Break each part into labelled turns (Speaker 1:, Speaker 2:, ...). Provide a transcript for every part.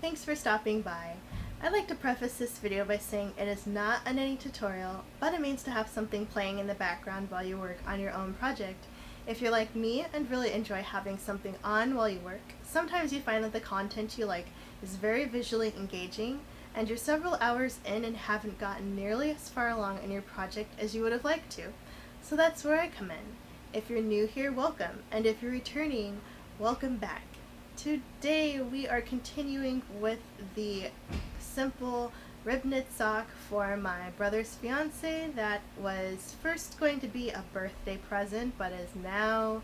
Speaker 1: thanks for stopping by. I'd like to preface this video by saying it is not a knitting tutorial, but it means to have something playing in the background while you work on your own project. If you're like me and really enjoy having something on while you work, sometimes you find that the content you like is very visually engaging, and you're several hours in and haven't gotten nearly as far along in your project as you would have liked to. So that's where I come in. If you're new here, welcome, and if you're returning, welcome back. Today we are continuing with the simple rib knit sock for my brother's fiance that was first going to be a birthday present but is now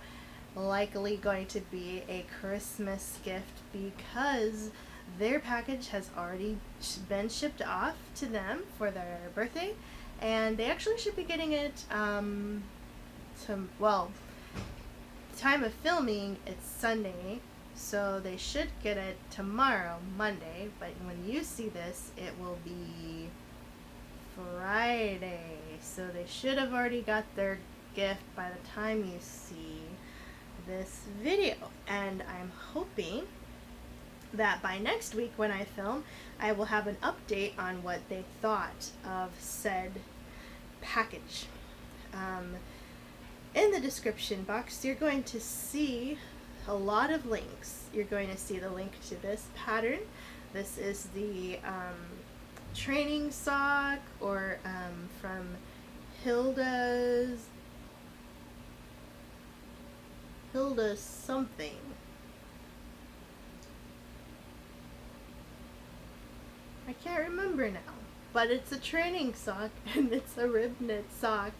Speaker 1: likely going to be a Christmas gift because their package has already been shipped off to them for their birthday, and they actually should be getting it the time of filming it's Sunday, so they should get it tomorrow, Monday, but when you see this it will be Friday, so they should have already got their gift by the time you see this video. And I'm hoping that by next week when I film, I will have an update on what they thought of said package. In the description box, you're going to see a lot of links. You're going to see the link to this pattern. This is the training sock, or from Hilda something. I can't remember now, but it's a training sock and it's a rib knit sock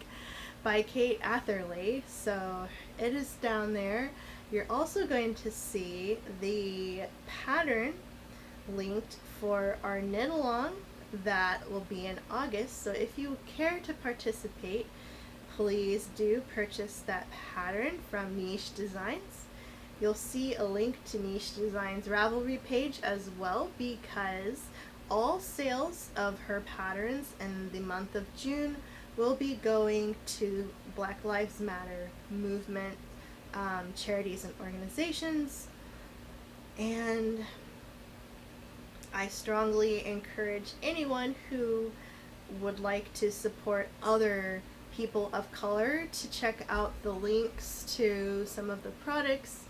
Speaker 1: by Kate Atherley, so it is down there. You're also going to see the pattern linked for our knit along that will be in August, so if you care to participate, please do purchase that pattern from Niche Designs. You'll see a link to Niche Designs Ravelry page as well, because all sales of her patterns in the month of June will be going to Black Lives Matter movement, charities and organizations, and I strongly encourage anyone who would like to support other people of color to check out the links to some of the products,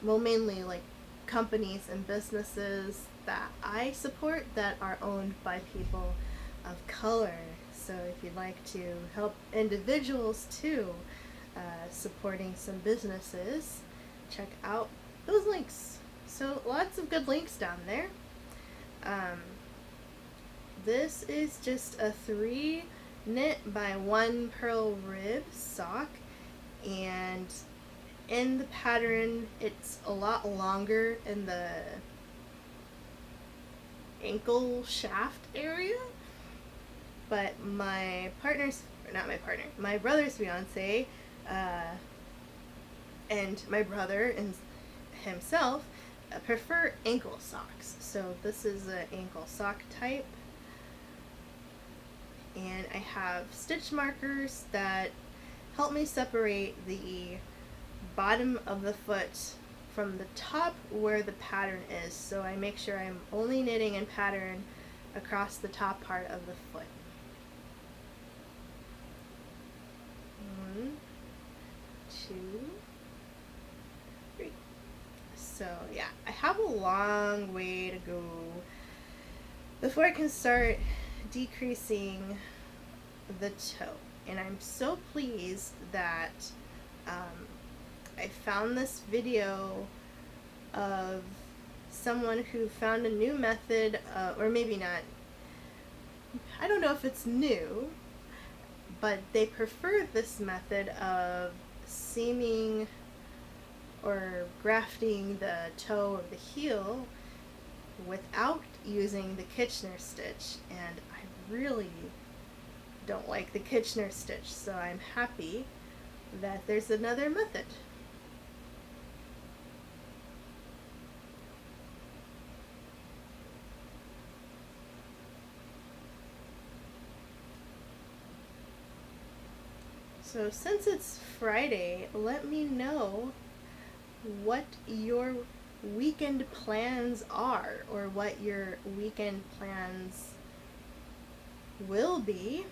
Speaker 1: mainly like companies and businesses that I support that are owned by people of color. So if you'd like to help individuals too, supporting some businesses, check out those links. So lots of good links down there. This is just a 3 knit by 1 purl rib sock, and in the pattern it's a lot longer in the ankle shaft area, but my brother's fiance and my brother and himself prefer ankle socks, so this is an ankle sock type, and I have stitch markers that help me separate the bottom of the foot from the top where the pattern is, so I make sure I'm only knitting in pattern across the top part of the foot. 1, 2, 3. So yeah, I have a long way to go before I can start decreasing the toe, and I'm so pleased that I found this video of someone who found a new method, or maybe not, I don't know if it's new, but they prefer this method of seaming or grafting the toe of the heel without using the Kitchener stitch, and I really don't like the Kitchener stitch, so I'm happy that there's another method. So since it's Friday, let me know what your weekend plans are, or what your weekend plans will be,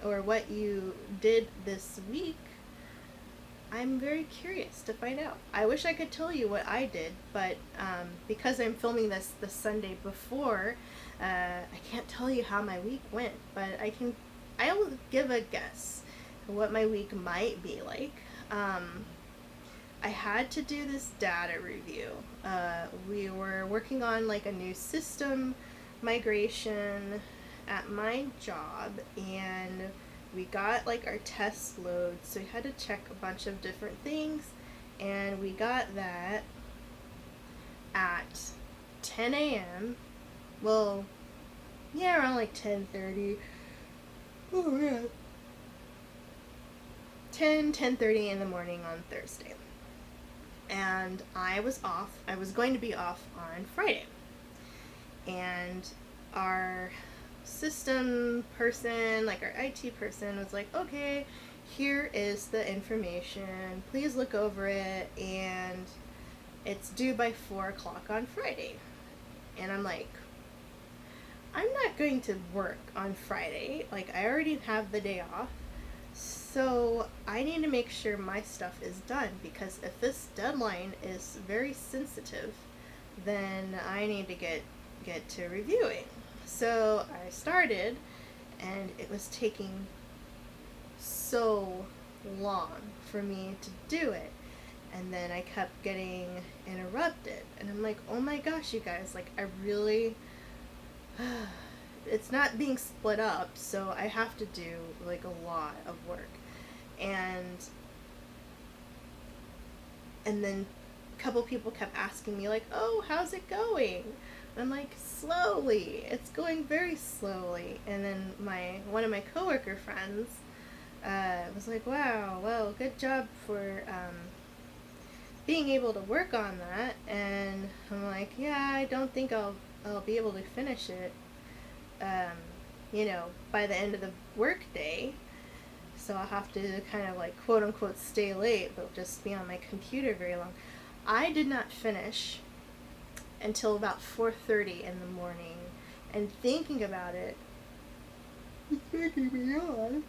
Speaker 1: or what you did this week. I'm very curious to find out. I wish I could tell you what I did, but because I'm filming this the Sunday before, I can't tell you how my week went, but I will give a guess what my week might be like. I had to do this data review. We were working on like a new system migration at my job, and we got like our test load, so we had to check a bunch of different things, and we got that at 10 a.m. Well, yeah, around like 10:30. Oh yeah. 10:30 in the morning on Thursday. And I was off. I was going to be off on Friday. And our system person, like our IT person, was like, okay, here is the information. Please look over it. And it's due by 4 o'clock on Friday. And I'm like, I'm not going to work on Friday. Like, I already have the day off. So I need to make sure my stuff is done, because if this deadline is very sensitive, then I need to get to reviewing. So I started, and it was taking so long for me to do it. And then I kept getting interrupted. And I'm like, oh my gosh, you guys, like, I really... it's not being split up, so I have to do like a lot of work. And then a couple people kept asking me like, oh, how's it going? And I'm like, slowly. It's going very slowly. And then one of my coworker friends was like, wow, well, good job for being able to work on that. And I'm like, yeah, I don't think I'll be able to finish it by the end of the work day. So I'll have to kind of like quote unquote stay late, but just be on my computer very long. I did not finish until about 4:30 in the morning, and thinking about it, it's making me yawn.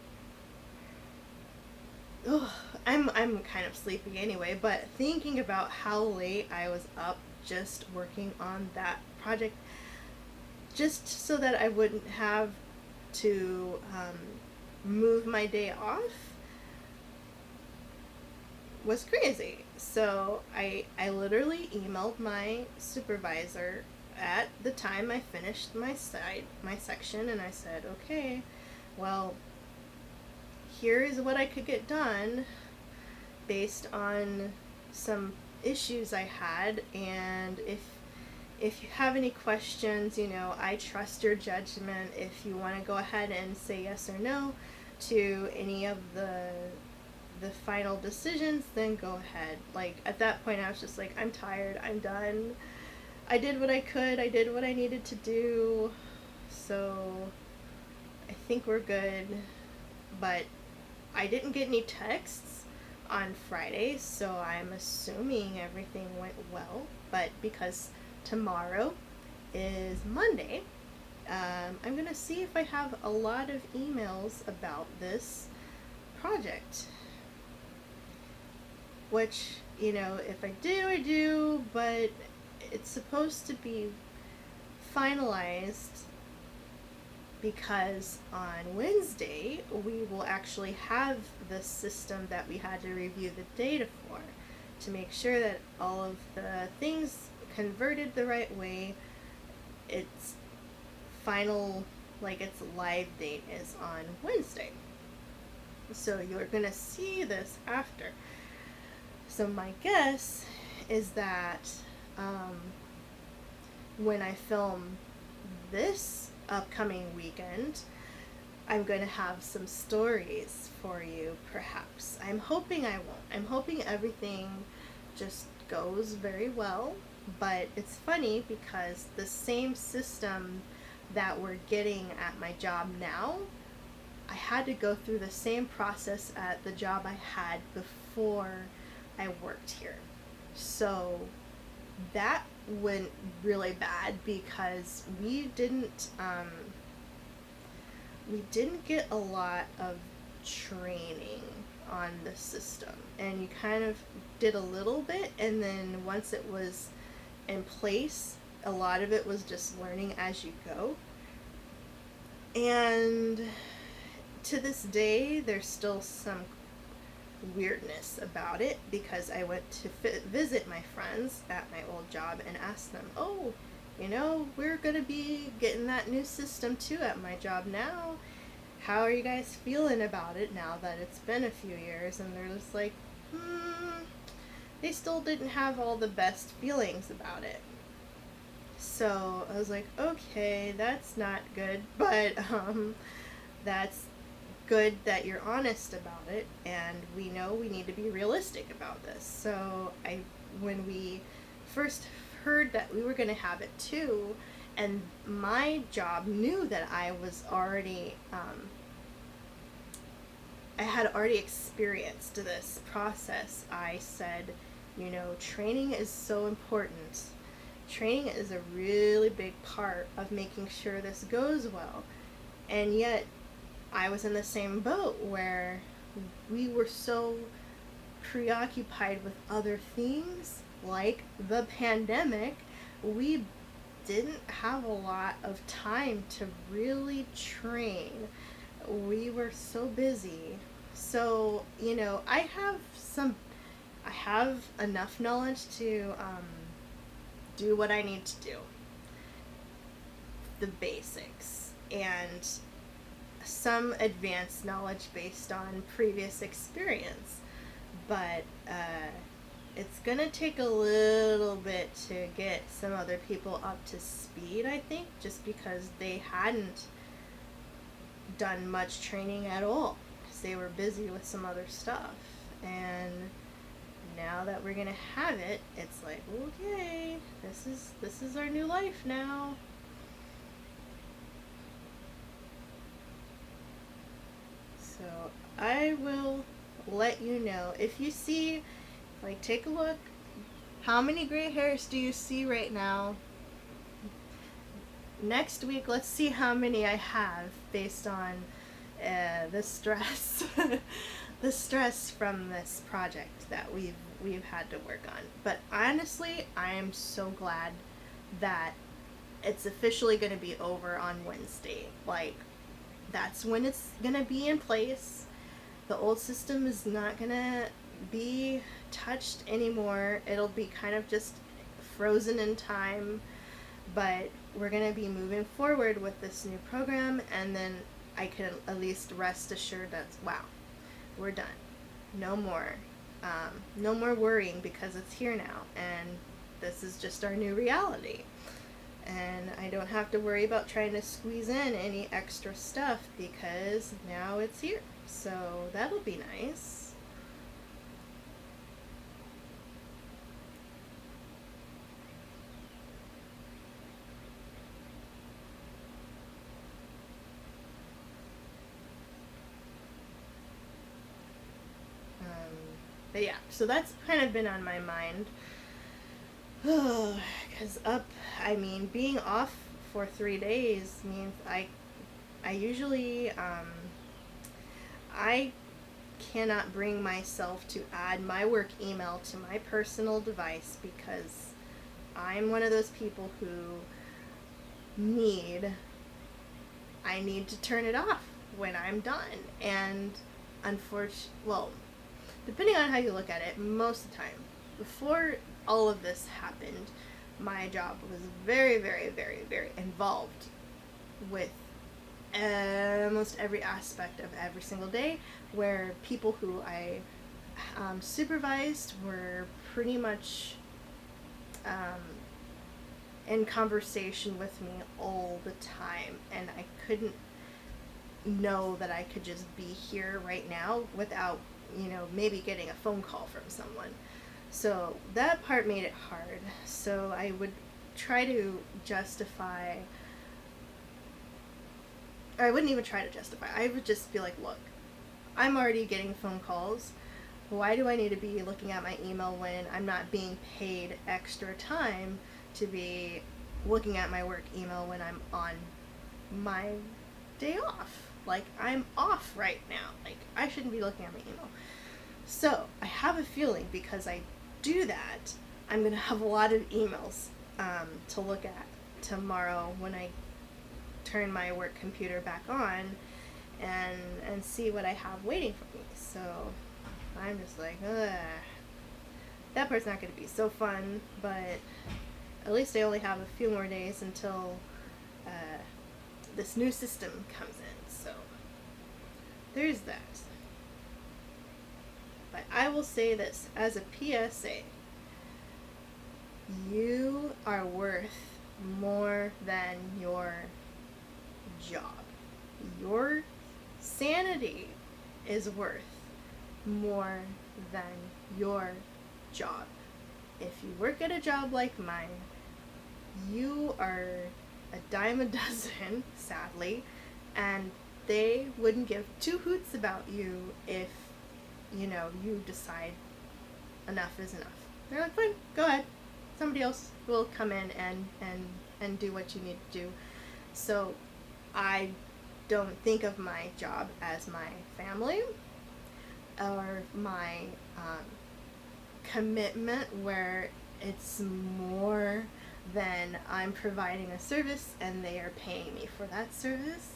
Speaker 1: Ugh, I'm kind of sleepy anyway, but thinking about how late I was up just working on that project, just so that I wouldn't have to move my day off, was crazy. So I literally emailed my supervisor at the time I finished my section, and I said, okay, well, here is what I could get done based on some issues I had, and if you have any questions, I trust your judgment. If you want to go ahead and say yes or no to any of the final decisions, then go ahead. Like, at that point, I was just like, I'm tired. I'm done. I did what I could. I did what I needed to do. So I think we're good. But I didn't get any texts on Friday, so I'm assuming everything went well. But because tomorrow is Monday, I'm going to see if I have a lot of emails about this project. Which, if I do, I do, but it's supposed to be finalized because on Wednesday we will actually have the system that we had to review the data for, to make sure that all of the things converted the right way. Its final, its live date is on Wednesday. So you're gonna see this after. So my guess is that when I film this upcoming weekend, I'm going to have some stories for you, perhaps. I'm hoping I won't. I'm hoping everything just goes very well, but it's funny because the same system that we're getting at my job now, I had to go through the same process at the job I had before I worked here. So that went really bad because we didn't get a lot of training on the system, and you kind of did a little bit, and then once it was in place, a lot of it was just learning as you go. And to this day, there's still some weirdness about it because I went to visit my friends at my old job and asked them, oh, we're going to be getting that new system too at my job now. How are you guys feeling about it now that it's been a few years? And they're just like, they still didn't have all the best feelings about it. So I was like, okay, that's not good, but that's good that you're honest about it, and we know we need to be realistic about this. So when we first heard that we were going to have it too, and my job knew that I was already, I had already experienced this process, I said, training is so important. Training is a really big part of making sure this goes well. And yet, I was in the same boat where we were so preoccupied with other things, like the pandemic, we didn't have a lot of time to really train. We were so busy. So, I have enough knowledge to do what I need to do. The basics. And some advanced knowledge based on previous experience, but it's gonna take a little bit to get some other people up to speed, I think, just because they hadn't done much training at all because they were busy with some other stuff. And now that we're gonna have it, it's like, okay, this is our new life now. So I will let you know. If you see, take a look. How many gray hairs do you see right now? Next week, let's see how many I have based on the stress, the stress from this project that we've had to work on. But honestly, I am so glad that it's officially going to be over on Wednesday. That's when it's going to be in place. The old system is not going to be touched anymore. It'll be kind of just frozen in time, but we're going to be moving forward with this new program, and then I can at least rest assured that, wow, we're done. No more worrying because it's here now, and this is just our new reality. And I don't have to worry about trying to squeeze in any extra stuff because now it's here. So that'll be nice. But yeah, so that's kind of been on my mind. Because being off for 3 days means I usually, I cannot bring myself to add my work email to my personal device because I'm one of those people who I need to turn it off when I'm done. And depending on how you look at it, most of the time, before all of this happened, my job was very, very, very, very involved with almost every aspect of every single day, where people who I supervised were pretty much in conversation with me all the time, and I couldn't know that I could just be here right now without maybe getting a phone call from someone. So that part made it hard. So I would try to justify, or I wouldn't even try to justify. I would just be like, look, I'm already getting phone calls. Why do I need to be looking at my email when I'm not being paid extra time to be looking at my work email when I'm on my day off? Like, I'm off right now. Like, I shouldn't be looking at my email. So, I have a feeling because I do that, I'm going to have a lot of emails to look at tomorrow when I turn my work computer back on and see what I have waiting for me. So, I'm just like, ugh. That part's not going to be so fun, but at least I only have a few more days until this new system comes in. So, there's that. But I will say this as a PSA. You are worth more than your job. Your sanity is worth more than your job. If you work at a job like mine, you are a dime a dozen, sadly, and they wouldn't give two hoots about you if, you decide enough is enough. They're like, fine, go ahead. Somebody else will come in and do what you need to do. So I don't think of my job as my family or my commitment where it's more than I'm providing a service and they are paying me for that service.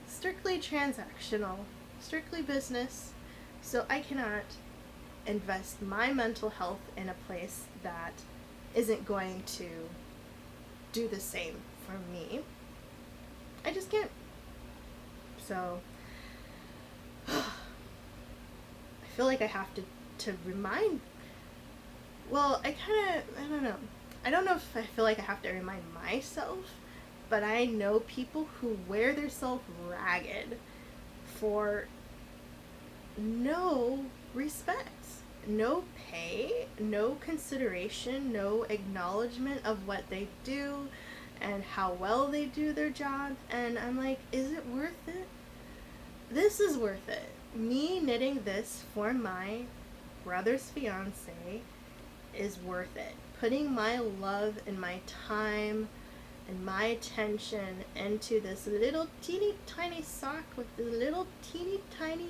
Speaker 1: Strictly transactional, strictly business. So I cannot invest my mental health in a place that isn't going to do the same for me. I just can't. So I feel like I have to remind, I don't know. I don't know if I feel like I have to remind myself, but I know people who wear themselves ragged for no respect, no pay, no consideration, no acknowledgement of what they do and how well they do their job. And I'm like, is it worth it? This is worth it. Me knitting this for my brother's fiancé is worth it. Putting my love and my time and my attention into this little teeny tiny sock with the little teeny tiny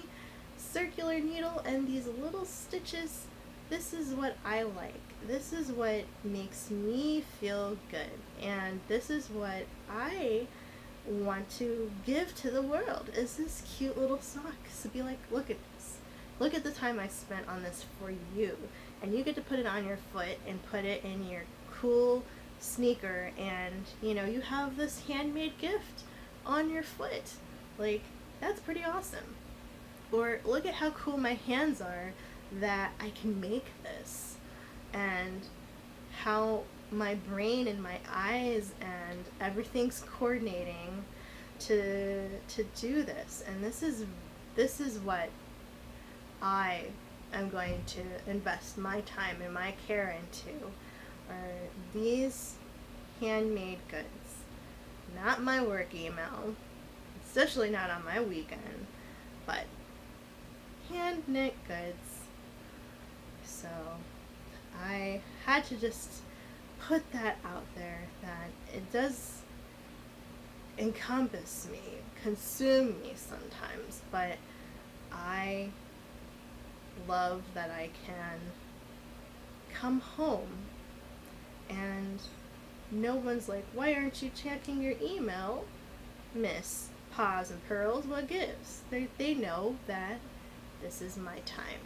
Speaker 1: circular needle and these little stitches. This is what I like. This is what makes me feel good. And this is what I want to give to the world, is this cute little sock. So be like, look at this. Look at the time I spent on this for you. And you get to put it on your foot and put it in your cool sneaker, and you have this handmade gift on your foot. Like, that's pretty awesome. Or look at how cool my hands are that I can make this, and how my brain and my eyes and everything's coordinating to do this. And this is what I am going to invest my time and my care into, are these handmade goods. Not my work email, especially not on my weekend, but hand knit goods. So I had to just put that out there, that it does encompass me, consume me sometimes, but I love that I can come home and no one's like, why aren't you checking your email, Miss Paws and Pearls? What gives? They know that this is my time.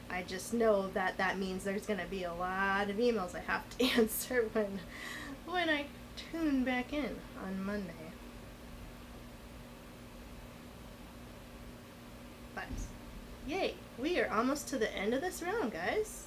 Speaker 1: I just know that means there's going to be a lot of emails I have to answer when I tune back in on Monday. But, yay, we are almost to the end of this round, guys.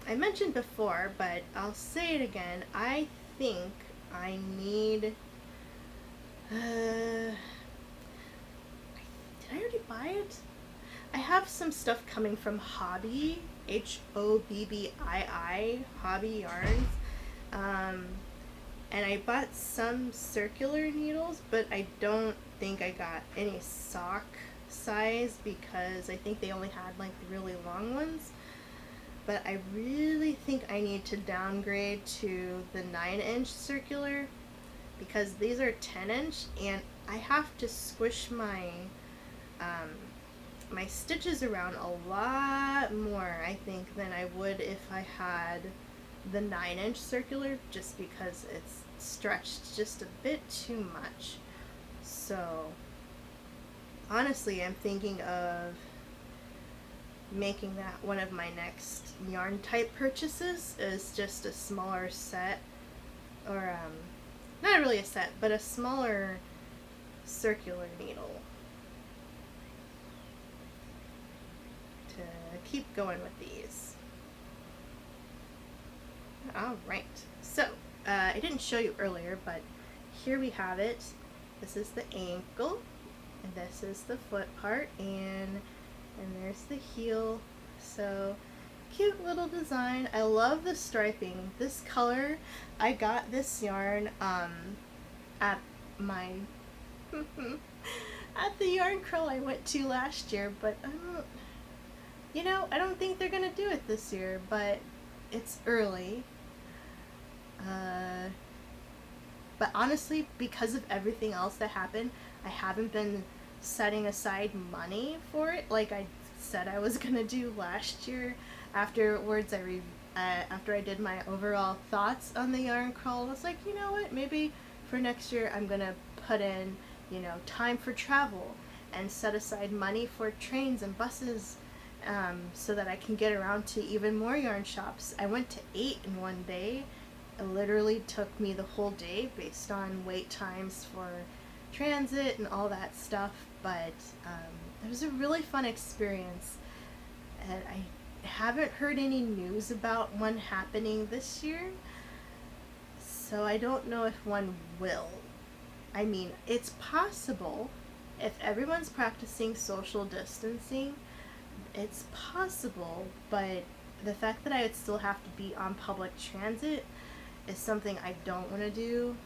Speaker 1: I mentioned before, but I'll say it again. I think I need, did I already buy it? I have some stuff coming from Hobby, Hobbii, Hobby Yarns. Um, and I bought some circular needles, but I don't think I got any sock size because I think they only had like the really long ones. But I really think I need to downgrade to the 9-inch circular because these are 10-inch and I have to squish um, my stitches around a lot more, I think, than I would if I had the 9-inch circular, just because it's stretched just a bit too much. So honestly, I'm thinking of making that one of my next yarn type purchases, is just a smaller set, or not really a set, but a smaller circular needle to keep going with these. Alright, so I didn't show you earlier, but here we have it. This is the ankle, and this is the foot part, and there's the heel. So cute little design. I love the striping. This color, I got this yarn at my at the yarn curl I went to last year, but I don't think they're gonna do it this year, but it's early. But honestly, because of everything else that happened, I haven't been setting aside money for it like I said I was gonna do last year. Afterwards, after I did my overall thoughts on the yarn crawl, I was like, you know what, maybe for next year I'm gonna put in, time for travel and set aside money for trains and buses, so that I can get around to even more yarn shops. I went to 8 in one day. It literally took me the whole day based on wait times for transit and all that stuff, but it was a really fun experience, and I haven't heard any news about one happening this year, so I don't know if one will. I mean, it's possible. If everyone's practicing social distancing, it's possible, but the fact that I would still have to be on public transit is something I don't want to do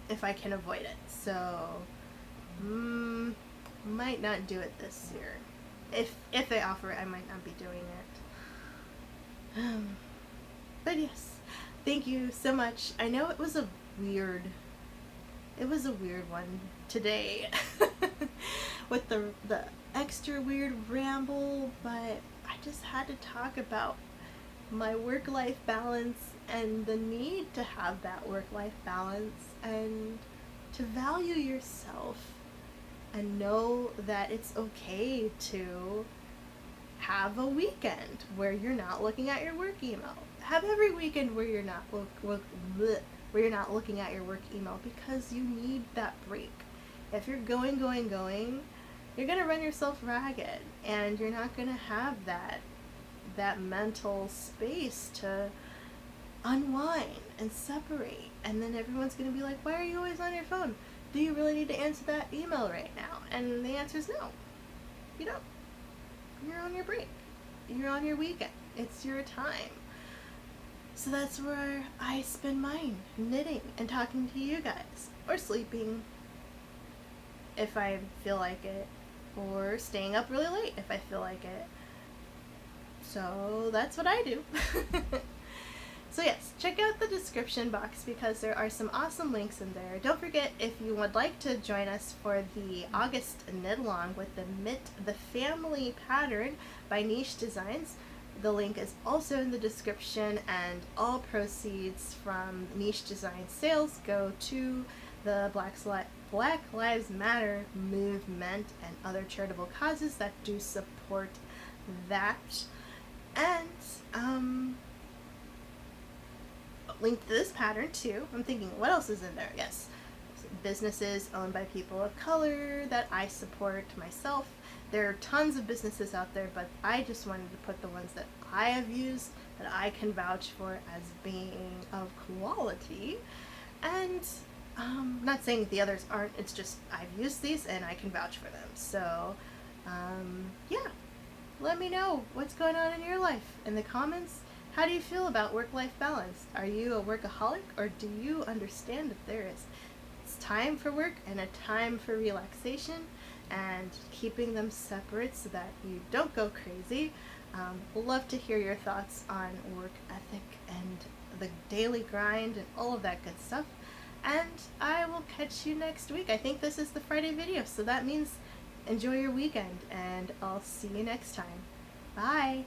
Speaker 1: if I can avoid it. So, might not do it this year. If they offer it, I might not be doing it. But yes, thank you so much. I know it was a weird one today with the extra weird ramble, but I just had to talk about my work-life balance and the need to have that work-life balance and to value yourself and know that it's okay to have a weekend where you're not looking at your work email. Have every weekend where you're not looking at your work email, because you need that break. If you're going, you're gonna run yourself ragged, and you're not gonna have that mental space to unwind and separate. And then everyone's gonna be like, why are you always on your phone? Do you really need to answer that email right now? And the answer is no. You don't. You're on your break. You're on your weekend. It's your time. So that's where I spend mine, knitting and talking to you guys, or sleeping if I feel like it, or staying up really late if I feel like it. So that's what I do. So yes, check out the description box because there are some awesome links in there. Don't forget, if you would like to join us for the August knit along with the Knit the Family pattern by Niche Designs, the link is also in the description, and all proceeds from Niche Design sales go to the Black Lives Matter movement and other charitable causes that do support that. And link to this pattern too. I'm thinking, what else is in there? Yes, businesses owned by people of color that I support myself. There are tons of businesses out there, but I just wanted to put the ones that I have used, that I can vouch for as being of quality. And not saying that the others aren't, it's just I've used these and I can vouch for them. So yeah, let me know what's going on in your life in the comments. How do you feel about work-life balance? Are you a workaholic, or do you understand that there is time for work and a time for relaxation, and keeping them separate so that you don't go crazy? We'll love to hear your thoughts on work ethic and the daily grind and all of that good stuff. And I will catch you next week. I think this is the Friday video, so that means enjoy your weekend, and I'll see you next time. Bye!